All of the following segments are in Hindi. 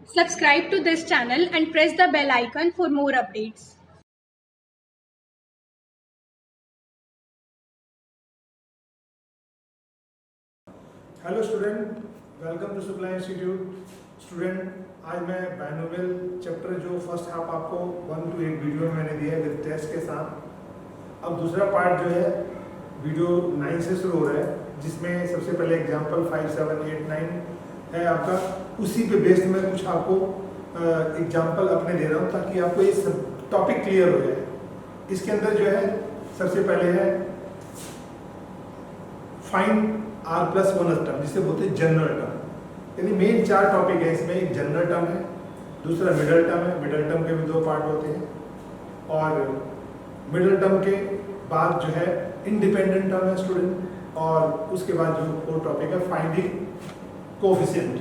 Subscribe to this channel and press the bell icon for more updates. Hello student, welcome to Shukla institute. Student, आज मैं बाइनोमियल चैप्टर जो फर्स्ट हाफ आपको 1 to 8 वीडियो में मैंने दिया है विद टेस्ट के साथ। अब दूसरा पार्ट जो है वीडियो 9 से शुरू हो रहा है, जिसमें सबसे पहले एग्जांपल 5, 7, 8, 9 है आपका। उसी पे बेस्ड में कुछ आपको एग्जांपल अपने दे रहा हूँ ताकि आपको ये सब टॉपिक क्लियर हो जाए। इसके अंदर जो है सबसे पहले है फाइंड R+1 टर्म, जिसे बोलते हैं जनरल टर्म। यानी मेन 4 टॉपिक है इसमें। एक जनरल टर्म है, दूसरा मिडल टर्म है। मिडल टर्म के भी 2 पार्ट होते हैं, और मिडल टर्म के बाद जो है इंडिपेंडेंट टर्म है स्टूडेंट, और उसके बाद जो 4 टॉपिक है फाइंडिंग कोफिशिएंट।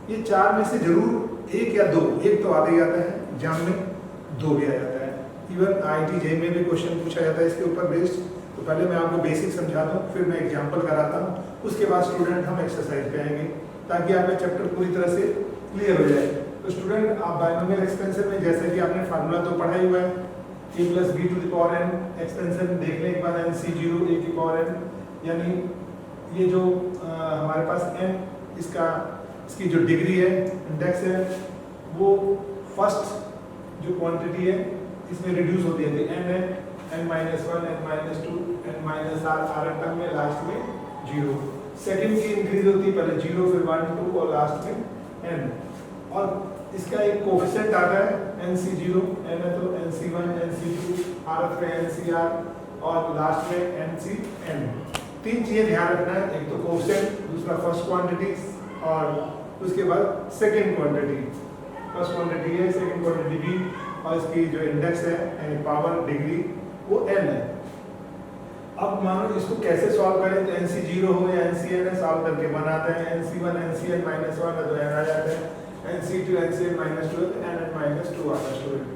ये 4 में से जरूर 1 या 2, एक तो आते ही आता है, एग्जाम में 2 भी आ जाता है। इवन IIT JEE में भी क्वेश्चन पूछा जाता है इसके ऊपर बेस्ड। तो पहले मैं आपको बेसिक समझा दूँ, फिर मैं एग्जांपल कराता हूँ, उसके बाद स्टूडेंट हम एक्सरसाइज पे आएंगे ताकि आपका चैप्टर पूरी तरह से क्लियर हो जाए। तो स्टूडेंट, आप बाइनोमियल एक्सपेंशन में जैसे कि आपने फार्मूला तो पढ़ा ही हुआ है, a+b⁴n एक्सपेंशन देख लें एक बार, NC0 a⁴n, यानी ये जो हमारे पास n इसकी जो डिग्री है, इंडेक्स है, वो फर्स्ट जो क्वांटिटी है इसमें रिड्यूस होती है। n है n-1, n-2, n-r, r term में लास्ट में 0। सेकंड की इंक्रीज होती है, पहले 0, फिर 1, 2 और लास्ट में n। और इसका एक कोफिशिएंट आता है NC0, n है तो NC1, NC2, r पे NCr, और लास्ट में NCn। 3 चीजें ध्यान रखना है, एक तो कोफिशिएंट, दूसरा फर्स्ट क्वांटिटी, और उसके बाद सेकंड क्वांटिटी। फर्स्ट क्वांटिटी है, सेकंड क्वांटिटी भी, और इसकी जो इंडेक्स है यानी पावर डिग्री वो n है। अब मानो इसको कैसे सॉल्व करें, तो NC0 हो या NCn है, सॉल्व करके 1 आता है, NC1 NCn -1 है तो n आ जाता है, NC2 NCn -2 है तो n -2 आता है स्टूडेंट।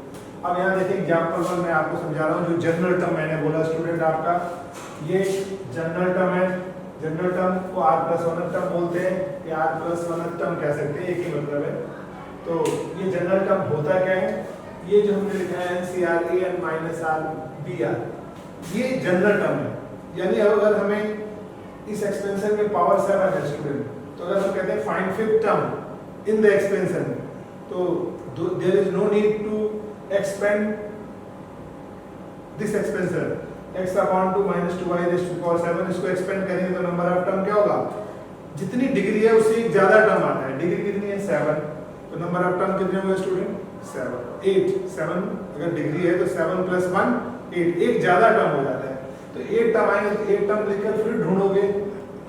अब यहाँ देखिए एग्जांपल 1 मैं आपको समझा रहा हूँ। जो जनरल टर्म मैंने बोला स्टूडेंट आपका, ये जनरल टर्म है। जनरल टर्म को R+1 टर्म बोलते हैं, या R+1 टर्म कह सकते हैं, एक ही मतलब है। तो ये जनरल टर्म होता क्या है, ये जो हमने लिखा है NCr, ये जनरल टर्म है। यानी अगर हमें इस एक्सपेंशन में पावर 7 है स्टूडेंट, तो अगर हम कहते हैं find fifth term in the expansion, तो there is no need to expand this expansion x/2 - 2y⁻⁷। इसको एक्सपेंड करेंगे तो नंबर ऑफ टर्म क्या होगा, जितनी डिग्री है उससे एक ज्यादा टर्म आता है। डिग्री कितनी है 7, तो नंबर ऑफ टर्म कितने होंगे स्टूडेंट 7 अगर डिग्री है तो 7 + 1 8, एक ज्यादा टर्म हो जाता है। तो 8 टर्म आएंगे तो 8 टर्म लेकर फिर ढूंढोगे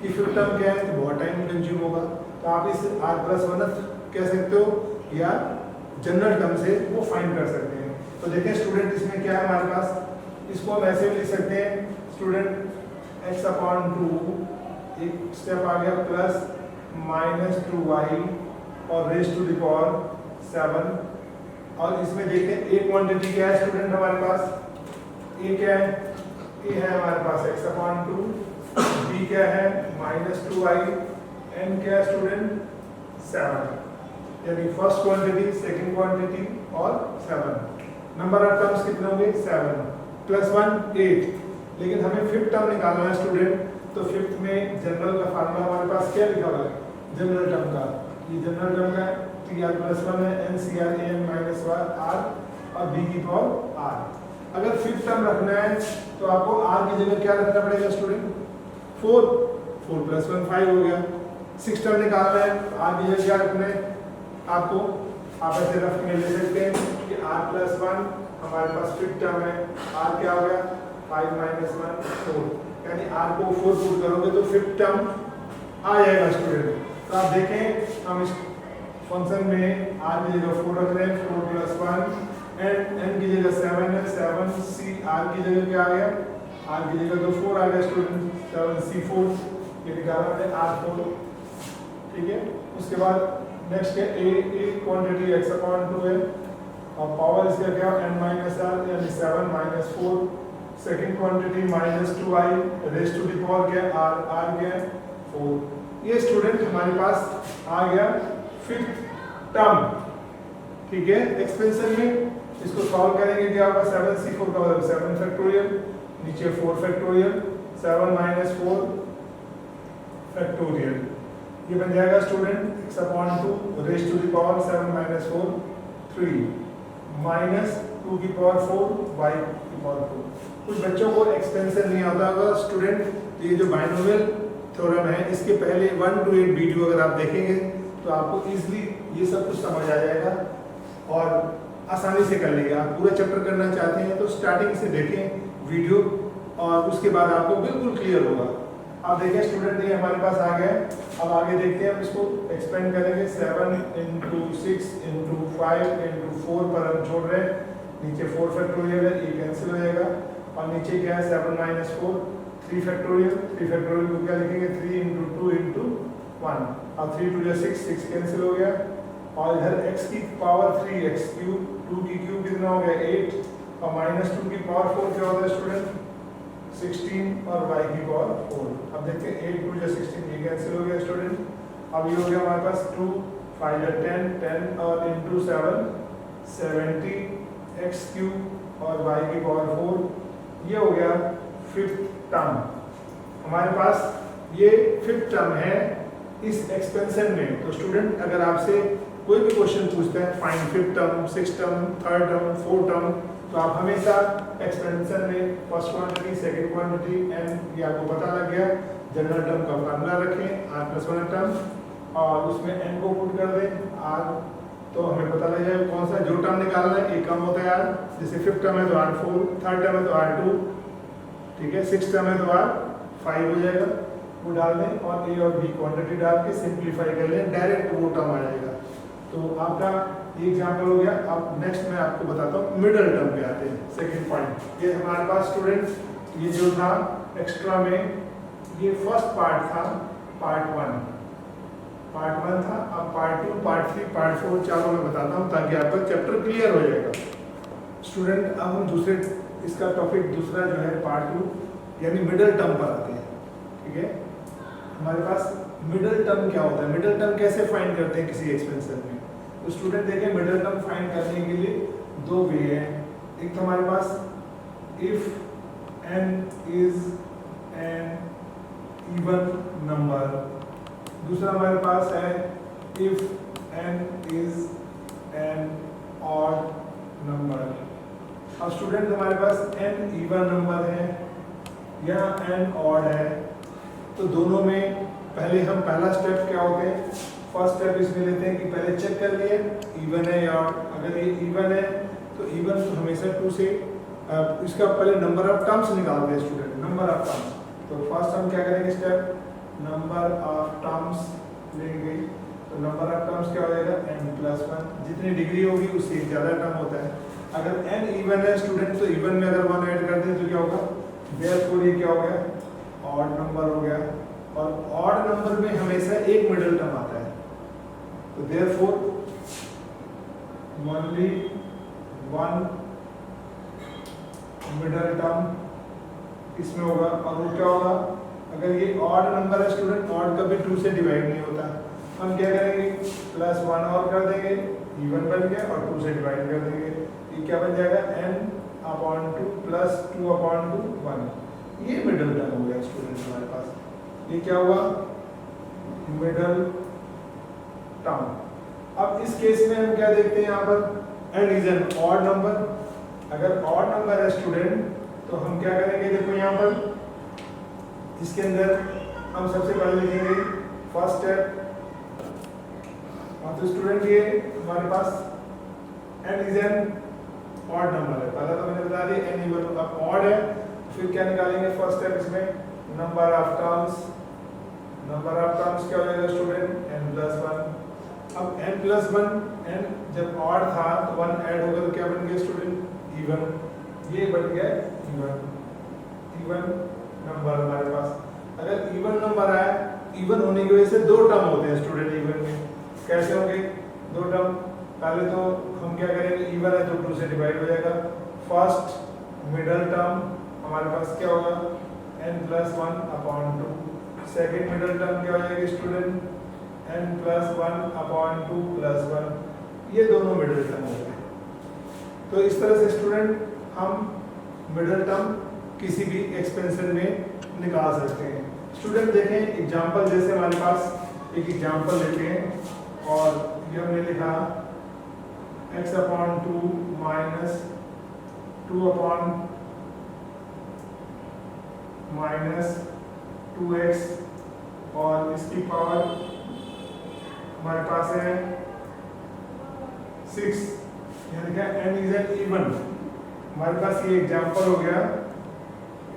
कि फिर टर्म क्या है, तो बहुत टाइम कंज्यूम होगा। तो आप इस R+1 कह सकते हो, या जनरल टर्म से वो फाइंड कर सकते हैं। तो देखें स्टूडेंट, इसमें क्या है हमारे पास, इसको हम ऐसे लिख सकते हैं स्टूडेंट, x/2 एक स्टेप आ गया, प्लस -2y और r⁻⁷। और इसमें देखते हैं ए क्वांटिटी क्या है स्टूडेंट हमारे पास, ए क्या है, ए है हमारे पास x/2, बी क्या है -2y, n क्या है स्टूडेंट 7। यानी फर्स्ट क्वांटिटी, सेकंड क्वांटिटी और 7। नंबर ऑफ टर्म्स कितने होंगे 7 + 1 8। लेकिन हमें फिफ्थ टर्म निकालना है स्टूडेंट, तो फिफ्थ में जनरल का फार्मूला हमारे पास क्या लिखा हुआ है जनरल टर्म का, ये जनरल टर्म का TR+1 है, NCr -1r और b की पावर r। अगर फिफ्थ टर्म रखना है तो आपको r की जगह क्या रखना पड़ेगा स्टूडेंट 4 + 1 5 हो गया। सिक्स टर्म निकालना है तो r की जगह क्या रखना है आपको, आप ऐसे रफ में ले सकते हैं कि R+1 हमारे पास फिफ्थ टर्म है, r क्या हो गया 5 - 1 4, यानी r को 4 पुट करोगे तो फिफ्थ टर्म आ जाएगा स्टूडेंट। तो आप देखें, हम इस फंक्शन में r की जगह 4 रख रहे हैं, 4 + 1, एंड n की जगह 7 है, 7c, r की जगह क्या आ गया, r की जगह तो 4 आ गया स्टूडेंट, 7c4, ये निकाला हमने r4। ठीक है, उसके बाद नेक्स्ट है a क्वांटिटी x/2 है, और पावर इसका क्या n-r यानी 7 - 4। सेकंड क्वांटिटी -2y, r⁻⁴ क्या r क्या है 4। ये स्टूडेंट हमारे पास आ गया फिफ्थ टर्म। ठीक है। एक्सपेंशन में इसको सॉल्व करेंगे, क्या होगा 7c4 का मतलब 7 फैक्टोरियल, नीचे 4 फैक्टोरियल, 7 माइनस 4 फैक्टोरियल, ये बन जाएगा student x/2 raise to the power 7 minus 4 3 minus 2 की पावर 4 y की पावर 4। कुछ बच्चों को एक्सपेंशन नहीं आता होगा स्टूडेंट, तो ये जो बाइनोमियल थ्योरम है इसके पहले 1 to 8 वीडियो अगर आप देखेंगे तो आपको इजीली ये सब कुछ समझ आ जाएगा और आसानी से कर लेंगे। आप पूरा चैप्टर करना चाहते हैं तो स्टार्टिंग से देखें वीडियो और उसके बाद आपको बिल्कुल क्लियर होगा। आप देखें स्टूडेंट, ये हमारे पास आ गया। अब आगे देखते हैं, हम इसको एक्सपेंड करेंगे। 7 into 6 into 5 into 4 पर हम छोड़ रहे हैं, नीचे 4 फैक्टोरियल है, ये कैंसिल हो जाएगा और नीचे क्या है 7 माइनस 4 3 फैक्टोरियल। 3 फैक्टोरियल को क्या लिखेंगे 3 into 2 into 1, अब 3 2 6 कैंसिल हो गया और इधर x की पावर 3 x क्यूब, 2 की क्यूब कितना हो गया 8 और माइनस 2 की पावर 4 क्या होता है स्टूडेंट 16 और y की पावर 4। अब देखते हैं 8 2 16 ये कैंसिल हो गया स्टूडेंट। अब ये हो गया हमारे पास 2 5 10 10 और इनटू 7 70 x क्यूब और y की पावर 4, ये हो गया 5th टर्म। हमारे पास ये 5th टर्म है इस एक्सपेंशन में। तो स्टूडेंट अगर आपसे कोई भी क्वेश्चन पूछता है find 5th term, 6th term, 3rd term, 4th term, तो आप हमेशा एक्सपेंशन में first quantity, second quantity and ये आपको पता लग गया। जनरल टर्म का फार्मूला रखें r+1 टर्म और उसमें n को पुट कर दें r, तो हमें पता लग जाएगा कौन सा जो टर्म निकालना है। एक कम होता है r, जैसे 5th टर्म है तो r4, 3rd टर्म है तो r2, ठीक है, 6th टर्म है तो r5 हो जाएगा, वो डाल दें और a और b क्वांटिटी डाल के सिंप्लीफाई कर लें, डायरेक्ट वो टर्म आ जाएगा। तो आपका ये एग्जांपल हो गया। अब नेक्स्ट मैं आपको बताता हूँ मिडिल टर्म पे आते हैं। सेकंड पॉइंट, ये हमारे पास स्टूडेंट्स ये जो था एक्स्ट्रा में, ये फर्स्ट पार्ट था, पार्ट 1 था। अब पार्ट 2, पार्ट 3, पार्ट 4 चारों में बताता हूँ ताकि आपका चैप्टर क्लियर हो जाएगा स्टूडेंट। अब हम दूसरे इसका टॉपिक दूसरा जो है पार्ट 2 यानी मिडिल टर्म पर आते हैं, ठीक है। हमारे पास मिडिल टर्म क्या होता है, मिडिल टर्म कैसे फाइंड करते हैं किसी एक्सपेंशन में। तो स्टूडेंट देखें मिडिल टर्म फाइंड करने के लिए दो वे हैं। एक तो हमारे पास if n is an even number, दूसरा हमारे पास है if n is an odd number. अब स्टूडेंट हमारे पास n इवन नंबर है या n ऑड है, तो दोनों में पहले हम पहला स्टेप क्या होते हैं, फर्स्ट स्टेप इसमें लेते हैं कि पहले चेक कर लिए इवन है या ऑड। अगर ये इवन है तो इवन तो हमेशा 2 से इसका पहले नंबर ऑफ टर्म्स निकालते हैं स्टूडेंट, नंबर ऑफ टर्म्स। तो फर्स्ट हम क्या करेंगे स्टेप, नंबर ऑफ टर्म्स लेंगे। तो नंबर ऑफ टर्म्स क्या हो जाएगा n+1, जितनी डिग्री होगी उससे ज़्यादा टर्म होता है। अगर n इवन है स्टूडेंट तो इवन में अगर 1 ऐड कर दें तो क्या होगा, देयरफॉर ये क्या हो गया ऑड नंबर हो गया। और ऑड नंबर में हमेशा एक मिडिल टर्म आता है, तो देयरफॉर ओनली 1 मिडिल टर्म इसमें होगा। और वो क्या होगा, अगर ये ऑड नंबर है स्टूडेंट, ऑड कभी 2 से डिवाइड नहीं होता, हम क्या करेंगे +1 और कर देंगे, इवन बन गया और 2 से डिवाइड कर देंगे, ये क्या बन जाएगा n/2 + 2/2 1। ये मिडिल टर्म हो गया स्टूडेंट हमारे पास। ये क्या हुआ मिडिल टर्म। अब इस केस में हम क्या देखते हैं, यहाँ पर n is an odd number. अगर ऑड नंबर है स्टूडेंट तो हम क्या करेंगे, देखो यहाँ पर इसके अंदर हम सबसे पहले लिखेंगे फर्स्ट स्टेप। तो स्टूडेंट ये हमारे पास n is an odd number है, पहले तो मैंने बता दिया n इवन अब ऑड है, फिर क्या निकालेंगे फर्स्ट स्टेप इसमें number of terms. Number of terms क्या हो जाएगा स्टूडेंट n+1। अब n+1 n जब ऑड था तो 1 ऐड होगा तो क्या बन गया स्टूडेंट इवन, ये बन गया इवन नंबर हमारे पास। अगर इवन नंबर आए, इवन होने की वजह से 2 टर्म होते हैं स्टूडेंट इवन में। कैसे होंगे 2 टर्म, पहले तो हम क्या करेंगे इवन है तो 2 से डिवाइड हो जाएगा। फर्स्ट मिडिल टर्म हमारे पास क्या होगा n+1/2। सेकेंड मिडिल टर्म क्या हो जाएगी स्टूडेंट n+1/2 + 1। ये दोनों मिडिल टर्म हो गए। तो इस तरह से स्टूडेंट हम मिडिल टर्म किसी भी एक्सपेंशन में निकाल सकते हैं। स्टूडेंट देखें एग्जांपल, जैसे हमारे पास एक एग्जांपल लेते हैं और ये हमने लिखा x/2 माइनस 2x और इसकी पावर हमारे पास है 6, यानी क्या n इज एन इवन। हमारे पास ये एग्जांपल हो गया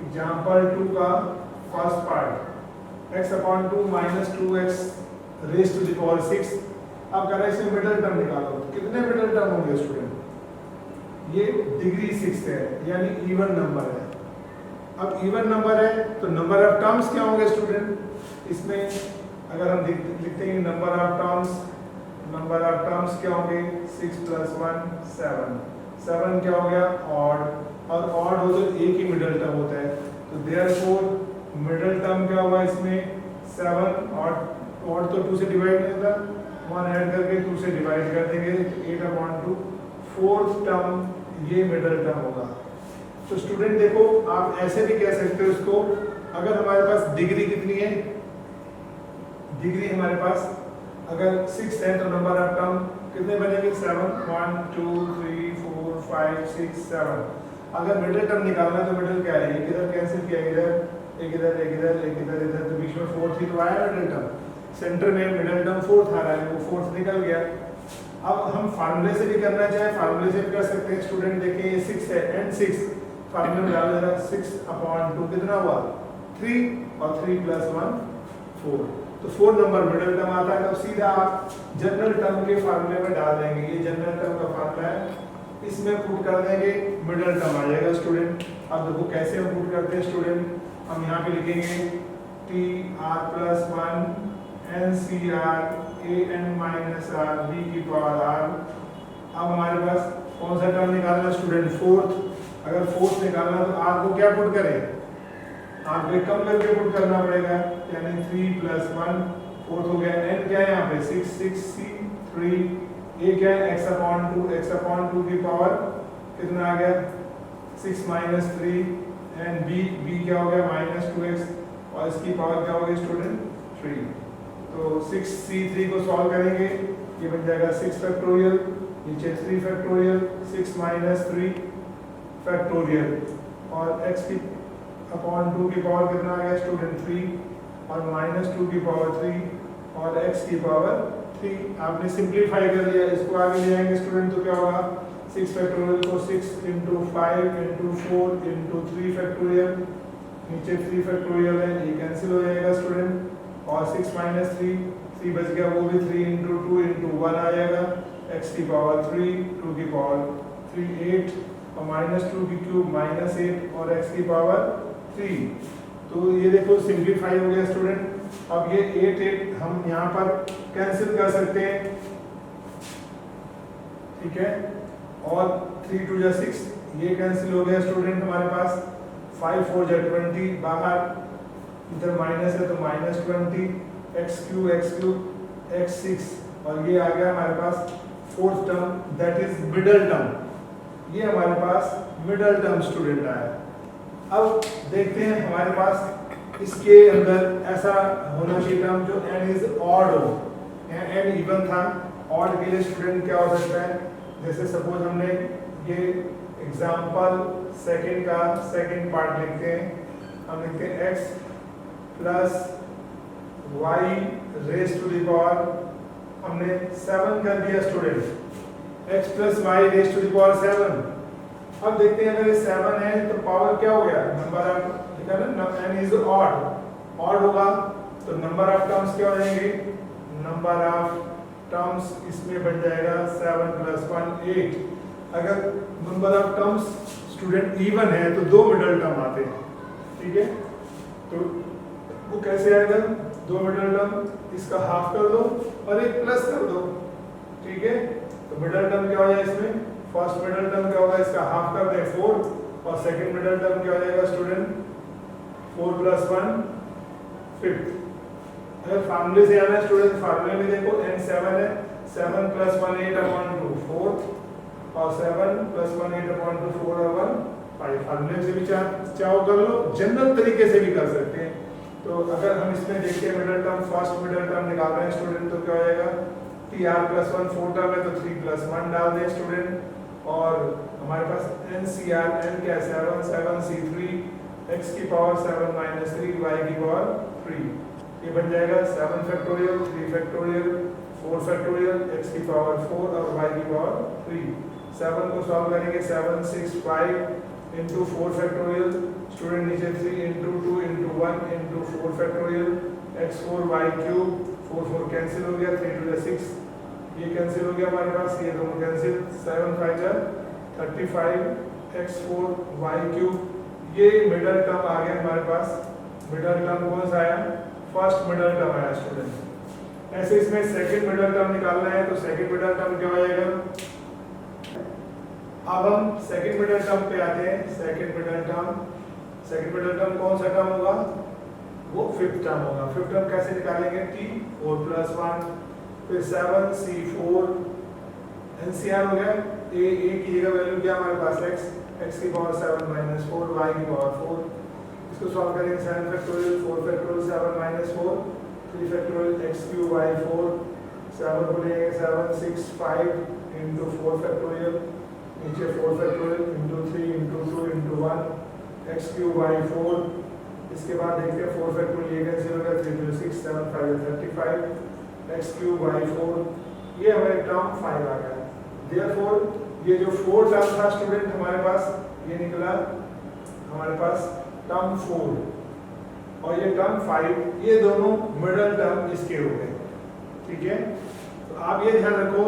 एग्जांपल 2 का first part x/2 minus 2x raise to the power 6। अब कह रहा है इसमें मिडिल टर्म निकालो, तो कितने मिडिल टर्म होंगे स्टूडेंट? ये डिग्री 6 है, यानी इवन नंबर है। अब इवन नंबर है तो नंबर ऑफ टर्म्स क्या होंगे स्टूडेंट? इसमें अगर हम लिखते हैं नंबर ऑफ टर्म्स क्या होंगे? 6 + 1 7। 7 क्या हो गया? ऑड, और ऑड हो तो एक ही मिडिल टर्म होता है, तो देयरफॉर मिडिल टर्म क्या होगा इसमें? 7। ऑड तो 2 से डिवाइड नहीं होता, 1 ऐड करके 2 से डिवाइड कर देंगे, 8/2। फोर्थ टर्म ये मिडिल टर्म होगा। तो स्टूडेंट देखो, आप ऐसे भी कह सकते हो इसको, अगर हमारे पास डिग्री कितनी है? डिग्री हमारे पास अगर 6 है तो नंबर ऑफ टर्म कितने बनेंगे? 7। 1 2 3 4 5 6 7। अगर मिडिल टर्म निकालना है तो मिडिल क्या है? एक इधर कैंसिल किया, इधर एक इधर एक इधर एक इधर इधर, तो बीच में 4 थी तो आया मिडिल टर्म। सेंटर में मिडिल टर्म 4 आ रहा है, वो 4 निकल गया। अब हम फार्मूले से भी करना चाहे फार्मूले से भी कर सकते हैं। स्टूडेंट देखिए ये 6 है, एंड 6 फार्मूले में डाल देना, 6/2 कितना हुआ? 3, और 3 + 1 4। तो 4 नंबर मिडिल टर्म आता है। तब सीधा आप जनरल टर्म के फार्मूले में डाल देंगे, ये जनरल टर्म का फार्मूला है, इसमें पुट कर देंगे, मिडिल टर्म आ जाएगा स्टूडेंट। अब देखो कैसे हम पुट करते हैं स्टूडेंट, हम यहाँ पे लिखेंगे TR+1 NCR AN-R B⁻R। अब हमारे पास कौन सा टर्म निकालना स्टूडेंट? फोर्थ। अगर फोर्थ निकालना तो R को क्या पुट करें? R को कम करके पुट करना पड़ेगा, यानी 3 + 1 फोर्थ हो गया। N क्या है यहाँ पे? 6 6 C 3। A क्या है? x/2 की पावर कितना आ गया? 6 - 3। एंड B क्या हो गया? -2x, और इसकी पावर क्या होगी स्टूडेंट? 3। तो 6C3 को सॉल्व करेंगे, ये बन जाएगा 6 फैक्टोरियल, नीचे 3 फैक्टोरियल, 6 - 3 फैक्टोरियल, और x/2 की पावर कितना आ गया स्टूडेंट? 3, और -2 की पावर 3, और x की पावर 3। आपने सिंप्लीफाई कर लिया, इसको आगे ले आएंगे स्टूडेंट तो क्या होगा? 6 फैक्टोरियल को 6 × 5 × 4 × 3 फैक्टोरियल, नीचे 3 फैक्टोरियल है, ये कैंसिल हो जाएगा स्टूडेंट, और 6 - 3 बच गया, वो भी 3 × 2 × 1 आ जाएगा, x की पावर 3, 2 की पावर 3 8, और -2 की क्यूब -8, और x की पावर 3। तो ये देखो सिंप्लीफाई हो गया स्टूडेंट। अब ये 8 हम यहाँ पर कैंसिल कर सकते हैं, ठीक है, और 3 × 2 = 6, ये कैंसिल हो गया स्टूडेंट हमारे पास। 5 × 4 = 20, बाहर इधर माइनस है तो -20, x³ x6, और ये आ गया हमारे पास fourth term, that is middle term. ये हमारे पास मिडल टर्म स्टूडेंट आया। अब देखते हैं हमारे पास इसके अंदर ऐसा होना चाहिए टर्म जो n इज ऑड हो, n इवन था, ऑड के लिए स्टूडेंट क्या हो सकता है? जैसे सपोज हमने ये एग्जांपल सेकंड का सेकंड पार्ट लिखते हैं, हम लिखते हैं x + y raise to the power, हमने 7 कर दिया student, x + y raise to the power 7। अब देखते हैं अगर ये 7 है तो पावर क्या हो गया? नंबर ऑफ, लिखा ना n इज ऑड, ऑड होगा तो नंबर ऑफ टर्म्स क्या हो जाएंगे? नंबर ऑफ टर्म्स इसमें बन जाएगा 7 + 1 8। अगर number of terms student even है तो 2 मिडल टर्म आते हैं, ठीक है, तो वो कैसे आएगा? 2 मिडल टर्म, इसका हाफ कर दो और एक प्लस कर दो, ठीक है, तो मिडल टर्म क्या हो जाएगा इसमें? फर्स्ट मिडल टर्म क्या होगा? इसका हाफ कर दें 4, और सेकंड मिडल टर्म क्या हो जाएगा स्टूडेंट? 4 + 1 5th। अगर फार्मूले से आना है स्टूडेंट, फार्मूले में देखो n 7 है, 7 + 1 8/2, और 7 प्लस 1 8/2 4 और 1 5। फार्मूले से भी चाहो कर लो, जनरल तरीके से भी कर सकते हैं। तो अगर हम इसमें देखते हैं middle term, first middle term निकाल रहे हैं स्टूडेंट, तो क्या हो जाएगा tr प्लस 1 4 टर्म है तो 3 प्लस 1 डाल दें स्टूडेंट। और हमारे पास ncr n क्या है 7 7 c3 x की पावर 7 माइनस 3 y की पावर 3। ये बन जाएगा 7 फैक्टोरियल 3 फैक्टोरियल 4 फैक्टोरियल x की पावर 4 और y की पावर 3। 7 को सॉल्व करेंगे 7 6 5 इंटू 4 फैक्टोरियल स्टूडेंट, नीचे 3 into 2 into 1 into 4 factorial x4 y cube 4 4 cancel हो गया 3 to the 6, ये कैंसिल हो गया हमारे पास, ये दोनों कैंसिल 7 5 35 x4 y क्यूब। ये मिडिल टर्म आ गया हमारे पास। मिडिल टर्म कौन सा आया? फर्स्ट मिडिल टर्म आया स्टूडेंट। ऐसे इसमें सेकंड मिडिल टर्म निकालना है तो सेकंड मिडिल टर्म क्या हो जाएगा? अब हम सेकंड मिडिल टर्म पे आते हैं। सेकंड मिडिल टर्म कौन सा टर्म होगा? वो फिफ्थ टर्म होगा। फिफ्थ टर्म कैसे निकालेंगे? t4 प्लस 1 फिर 7 c4 ncr हो गया। a की जगह वैल्यू क्या हमारे पास x की पावर 7 माइनस 4 y की पावर 4। इसको सॉल्व करेंगे 7 factorial 4 factorial 7 minus 4 3 factorial x cube y 4 7 को लेंगे 7 6 5 इंटू 4 फैक्टोरियल नीचे 4 factorial into 3 into 2 into 1 x cube y 4। इसके बाद देखते हैं 4 फैक्टोरियल ये कैंसिल हो गया 3 to 6 7 5 35 x क्यूब y 4। ये हमारे टर्म 5 आ गया। देयरफॉर ये जो 4 टर्म था स्टूडेंट हमारे पास, ये निकला हमारे पास टर्म 4 और ये टर्म 5, ये दोनों मिडिल टर्म इसके हो गए। ठीक है, तो आप ये ध्यान रखो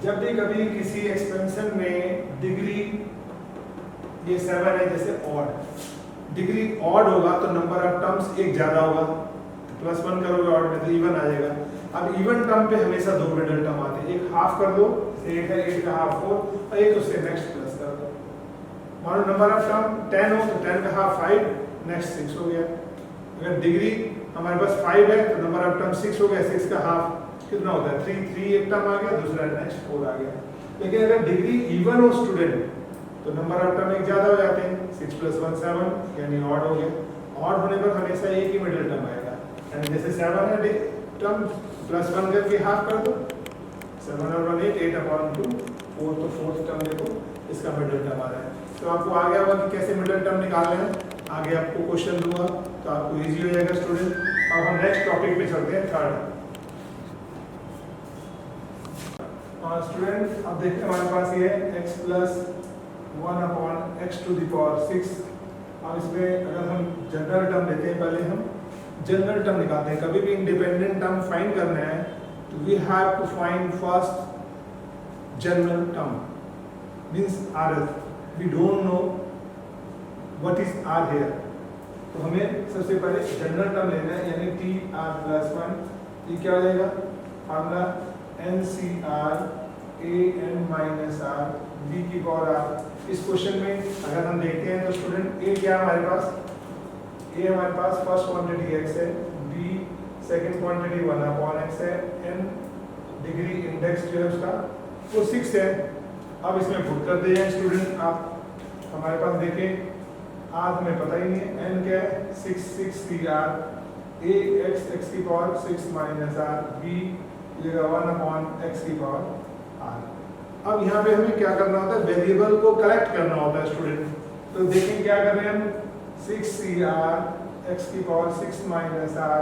जब भी कभी किसी एक्सपेंशन में डिग्री ये 7 है जैसे ऑड डिग्री ऑड होगा तो नंबर ऑफ टर्म्स एक ज्यादा होगा, प्लस 1 करोगे ऑड में तो इवन आ जाएगा। अब इवन टर्म पे हमेशा दो मिडिल टर्म आते हैं, एक हाफ कर दो, एक है 8 का हाफ 4 और एक उससे नेक्स्ट प्लस कर दो। मानो नंबर ऑफ टर्म 10 हो तो 10 का हाफ 5 नेक्स्ट 6 हो गया। अगर डिग्री हमारे पास 5 है तो नंबर ऑफ टर्म 6 हो गया, 6 का हाफ कितना होता है 3 एक टर्म आ गया, दूसरा नेक्स्ट 4 आ गया। लेकिन अगर डिग्री इवन हो स्टूडेंट तो नंबर ऑफ टर्म एक ज्यादा हो जाते हैं, 6 + 1 7 यानी ऑड हो गया। ऑड होने पर हमेशा एक ही मिडिल टर्म आएगा, यानी जैसे 7 है टर्म प्लस 1 करके हाफ कर दो 7 और 1 8/2 4 तो फोर्थ टर्म देखो इसका मिडिल टर्म आ रहा है। तो आपको आ गया होगा कि कैसे मिडिल टर्म निकालना है, आगे आपको क्वेश्चन दूंगा तो आपको इजी हो जाएगा स्टूडेंट। अब हम नेक्स्ट टॉपिक पे चलते हैं थर्ड। स्टूडेंट अब देखते हैं हमारे पास ये है x + 1/x⁶। अब इसमें अगर हम जनरल टर्म लेते हैं, पहले हम जनरल टर्म निकालते हैं। कभी भी इंडिपेंडेंट टर्म फाइंड करना है तो we have to find first general term means r। We don't know what is r here, तो हमें सबसे पहले जनरल टर्म लेना है यानी tr + 1। ये क्या हो जाएगा formula ncr an - r v की पावर r। इस क्वेश्चन में अगर हम देखते हैं तो स्टूडेंट a क्या हमारे पास, a हमारे पास फर्स्ट क्वांटिटी x है, b सेकंड क्वांटिटी 1/x है, n डिग्री इंडेक्स जो है उसका वो 6 है। अब इसमें पुट कर दिया स्टूडेंट, आप हमारे पास देखें r हमें पता ही नहीं है, n क्या है 6 3r a x की पावर 6 - r b 1/x की पावर r। अब यहाँ पे हमें क्या करना होता है, वेरिएबल को कलेक्ट करना होता है स्टूडेंट। तो देखें क्या कर रहे हैं हम, 6 3r x की पावर 6 - r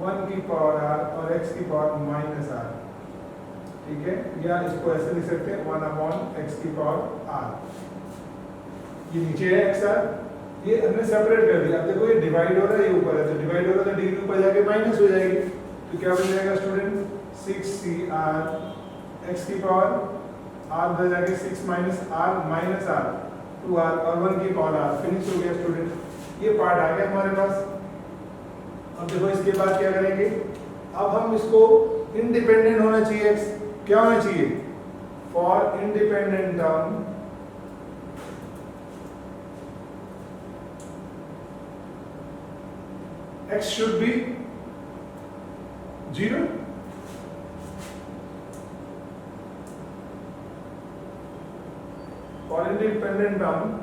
1 की पावर r और x की पावर -r। ठीक है, या इसको ऐसे लिख सकते हैं 1/x की पावर r। ये नीचे है x r, ये हमने सेपरेट कर दिया। अब देखो ये डिवाइड हो रहा है, ये ऊपर है तो डिवाइड हो रहा है तो डिग्री ऊपर जाके माइनस हो जाएगी। तो क्या बन जाएगा स्टूडेंट 6 3r x की पावर r उधर जाके 6 - r -r 2r और 1 की पावर r। फिनिश हो गया स्टूडेंट, ये पार्ट आ गया हमारे पास। अब देखो इसके बाद क्या करेंगे, अब हम इसको इंडिपेंडेंट होना चाहिए x, क्या होना चाहिए for independent term x should be 0। और independent term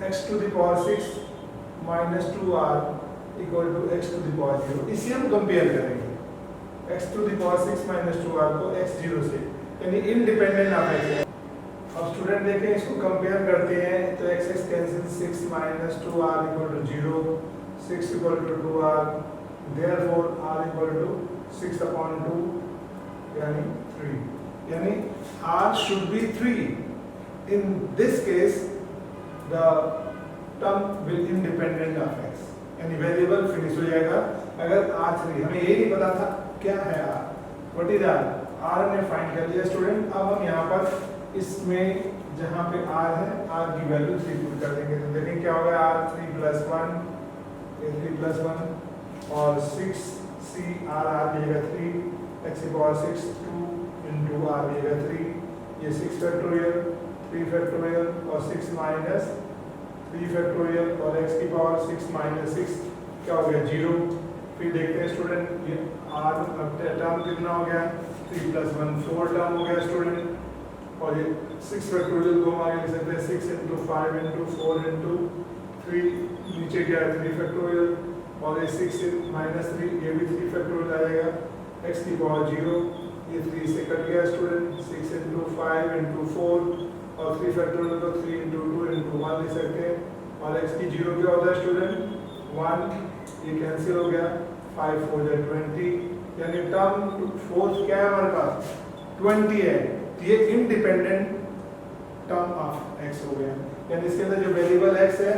x to the power 6 minus 2r equal to x to the power 0। इसे हम कंपेयर करेंगे, x to the power 6 minus 2r को x0 से, यानी इंडिपेंडेंट ऑफ x है। अब स्टूडेंट देखें, इसको कंपेयर करते हैं तो x cancel 6 minus 2r equal to 0, 6 equal to 2r, therefore r equal to 6 upon 2 यानी 3, यानी r should be 3। in this case the term will independent of x, यानी वेरिएबल फिनिश हो जाएगा अगर r 3। हमें ये नहीं पता था क्या है r, what is r, r हमने फाइंड कर लिया स्टूडेंट। अब हम यहाँ पर इसमें जहाँ पे r है r की वैल्यू 3 पुट कर देंगे, तो देखें क्या होगा, r 3 plus 1 ये 3 plus 1 और 6 c r मिलेगा 3 x की पावर 6 2 into r मिलेगा 3, ये 6 फैक्टोरियल 3 फैक्टोरियल और 6 माइनस 3 फैक्टोरियल और x की पावर 6 माइनस 6 क्या हो गया 0। फिर देखते हैं स्टूडेंट ये r टर्म कितना हो गया 3 plus 1 4 टर्म हो गया स्टूडेंट, और ये 6 फैक्टोरियल को हम आगे लिख सकते हैं 6 into 5 into 4 into 3, नीचे क्या है 3 फैक्टोरियल और ये 6 minus 3 ये भी 3 फैक्टोरियल आ जाएगा, x की पावर 0 ये 3 से कट गया स्टूडेंट, 6 into 5 into 4 और 3 फैक्टोरियल को 3 into 2 into 1 लिख सकते हैं, और x की 0 क्या होता है स्टूडेंट 1, ये कैंसिल हो गया 5 4 जा 20, यानी टर्म 4 क्या है हमारे पास 20 है, ये इंडिपेंडेंट टर्म ऑफ x हो गया, यानी इसके अंदर जो वेरिएबल x है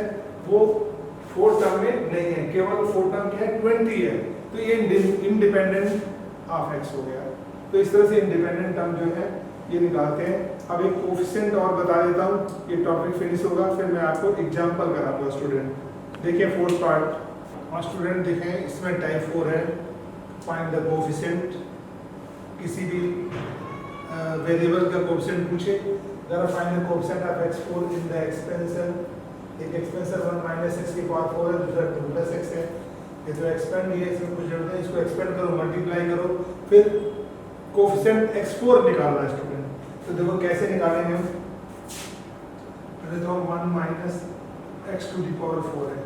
वो 4 टर्म में नहीं है, केवल 4 टर्म क्या है 20 है, तो ये इंडिपेंडेंट ऑफ x हो गया। तो इस तरह से इंडिपेंडेंट टर्म जो है ये निकालते हैं। अब एक कोफिशिएंट और बता देता हूँ, ये टॉपिक फिनिश होगा, फिर मैं आपको एग्जांपल कराऊंगा स्टूडेंट। देखिए फोर्थ पार्ट और स्टूडेंट देखें, इसमें टाइप 4 है, फाइंड द कोफिशिएंट। किसी भी वेरिएबल का कोफिशिएंट पूछे, जरा find the coefficient of x4 in the expansion. एक एक्सपेंशन 1 माइनस x की पावर 4 है, दूसरा 2 प्लस x है, ये तो एक्सपेंड ये इसमें कुछ जरूरत है, इसको एक्सपेंड करो मल्टीप्लाई करो, फिर कोफिशिएंट x4 निकालना है स्टूडेंट। तो देखो कैसे निकालेंगे हम, पहले तो 1 minus x to the power 4 है,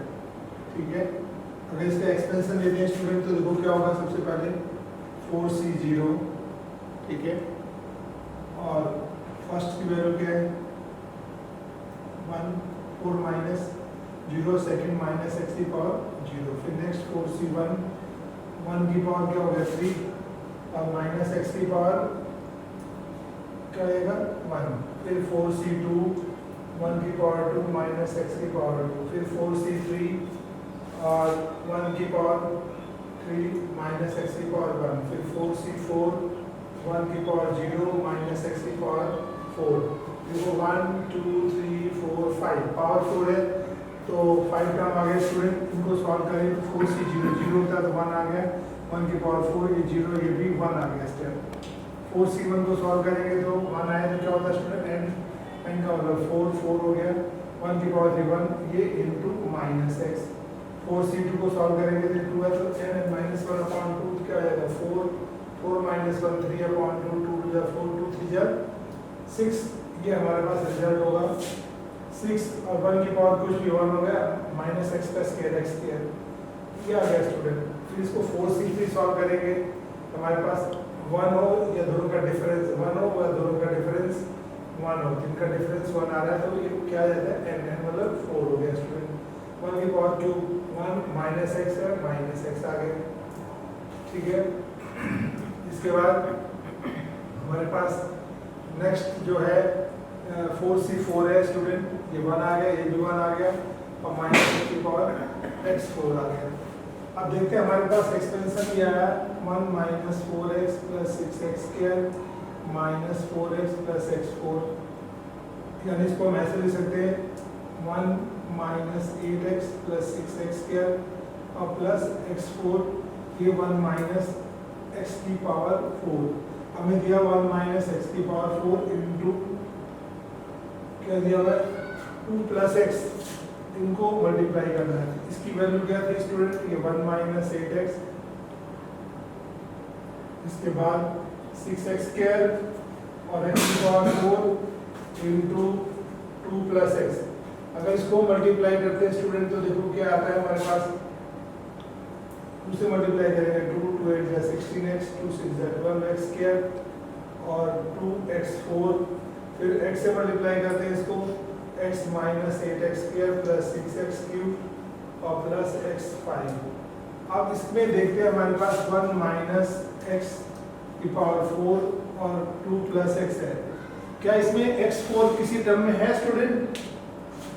ठीक है। अगर इसका एक्सपेंशन लेते हैं स्टूडेंट तो देखो क्या होगा, सबसे पहले 4c0, ठीक है, और फर्स्ट की वैल्यू क्या है 1 4 माइनस 0 सेकेंड माइनस x की पावर 0, फिर नेक्स्ट 4c1 1 की पावर क्या हो गया 3 और माइनस x की पावर क्या आएगा 1, फिर 4c2 1 की पावर 2 माइनस x की पावर 2, फिर 4c3 और 1 की पावर 3 माइनस x की पावर 1, फिर 4c4 1 की पावर 0 माइनस x की पावर 4, देखो 1 2 3 4 5 पावर 4 है तो 5 टर्म आ गए स्टूडेंट। इनको सॉल्व करें तो 4c0 0 था तो 1 आ गया, 1 की पावर 4 ये 0 ये भी 1 आ गया स्टेप। 4c1 को सॉल्व करेंगे तो 1 आया तो क्या होता है स्टूडेंट n का मतलब 4 हो गया, 1 की पावर 3 1 ये इनटू माइनस x। 4c2 को सॉल्व करेंगे तो 2 है तो n माइनस 1 अपॉन 2 क्या आ जाएगा 4 माइनस 1 3 अपॉन 2 2 टू 4 2 3 जा 6, ये हमारे पास रिजल्ट होगा 6 और 1 की पावर कुछ भी 1 हो गया माइनस x का स्क्वायर x स्क्वायर, ये आ गया स्टूडेंट। फिर इसको 4c3 सॉल्व करेंगे तो हमारे पास 1 हो या दोनों का डिफरेंस 1 हो या दोनों का डिफरेंस 1 हो, जिनका डिफरेंस 1 आ रहा है तो ये क्या आ जाता है n मतलब 4 हो गया स्टूडेंट। 1 की पावर क्यूब 1 माइनस x है माइनस x आ गया, ठीक है। इसके बाद हमारे पास नेक्स्ट जो है 4c4 है स्टूडेंट, ये 1 आ गया, ये भी 1 आ गया और माइनस x की पावर x4 आ गया। अब देखते हैं हमारे पास एक्सपेंशन क्या आया 1 minus 4x plus 6x square minus 4x plus x4, यानी इसको हम ऐसे लिख सकते हैं 1 minus 8x plus 6x square और प्लस x4, ये 1 माइनस x की पावर 4, हमें दिया 1 माइनस x की पावर 4 इंटू क्या दिया हुआ है 2 प्लस x, इनको मल्टीप्लाई करना है। इसकी वैल्यू क्या थी स्टूडेंट, ये 1 माइनस 8x, इसके बाद 6x स्क्वायर और x की पावर 4 इंटू 2 प्लस एक्स। अगर इसको मल्टीप्लाई करते हैं स्टूडेंट तो देखो क्या आता है हमारे पास, 2 से मल्टीप्लाई करेंगे 2 2 8 जा 16x 2 6 जा 12x स्क्वायर और 2x4, फिर x से मल्टीप्लाई करते हैं इसको x minus 8x square plus 6x cube और प्लस x 5। अब इसमें देखते हैं हमारे पास 1 माइनस x की पावर 4 और 2 प्लस x है। क्या इसमें x4 किसी टर्म में है स्टूडेंट?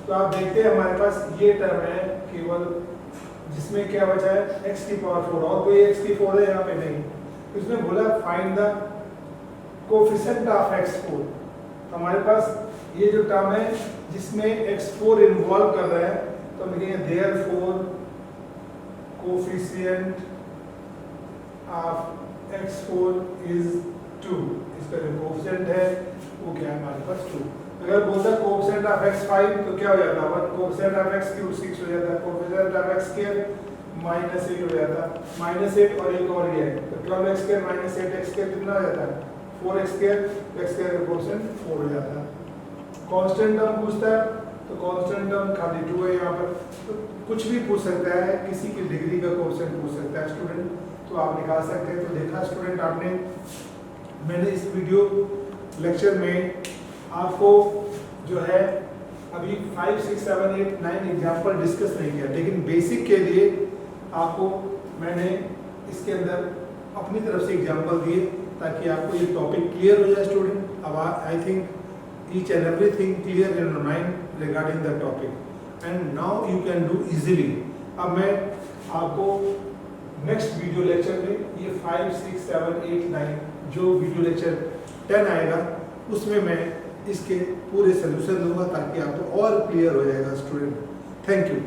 तो आप देखते हैं हमारे पास ये टर्म है केवल, जिसमें क्या बचा है x की पावर 4, और कोई x की 4 है यहाँ पे नहीं। तो इसमें बोला find the coefficient of x4। हमारे पास ये जो टर्म है जिसमें x4 इन्वॉल्व कर रहा है, तो हम लिखेंगे therefore coefficient of x4 is 2। इसका जो कोफिशिएंट है वो क्या है हमारे पास 2। अगर बोलता कोफिशिएंट ऑफ x5 तो क्या हो जाता है, कोफिशिएंट ऑफ x क्यूब 6 हो जाता है, कोफिशिएंट ऑफ x स्क्वायर -8 हो जाता है, -8 और एक और ये है तो 12x square minus 8x square कितना हो जाता है 4x स्क्वायर, x स्क्वायर का कोफिशिएंट 4 हो जाता है। कांस्टेंट टर्म पूछता है तो कांस्टेंट टर्म खाली 2 है यहाँ पर, तो कुछ भी पूछ सकता है, किसी की डिग्री का कोफिशिएंट पूछ सकता है स्टूडेंट, तो आप निकाल सकते हैं। तो देखा स्टूडेंट आपने, मैंने इस वीडियो लेक्चर में आपको जो है अभी 5 6 7 8 9 एग्जाम्पल डिस्कस नहीं किया, लेकिन बेसिक के लिए आपको मैंने इसके अंदर अपनी तरफ से एग्जाम्पल दिए ताकि आपको ये टॉपिक क्लियर हो जाए स्टूडेंट। अब I think each and everything clear in your mind regarding the topic and now you can do easily. अब मैं आपको नेक्स्ट वीडियो लेक्चर में ये 5 6 7 8 9 जो वीडियो लेक्चर 10 आएगा उसमें मैं इसके पूरे सोल्यूशन दूंगा ताकि आपको और क्लियर हो जाएगा स्टूडेंट। Thank you.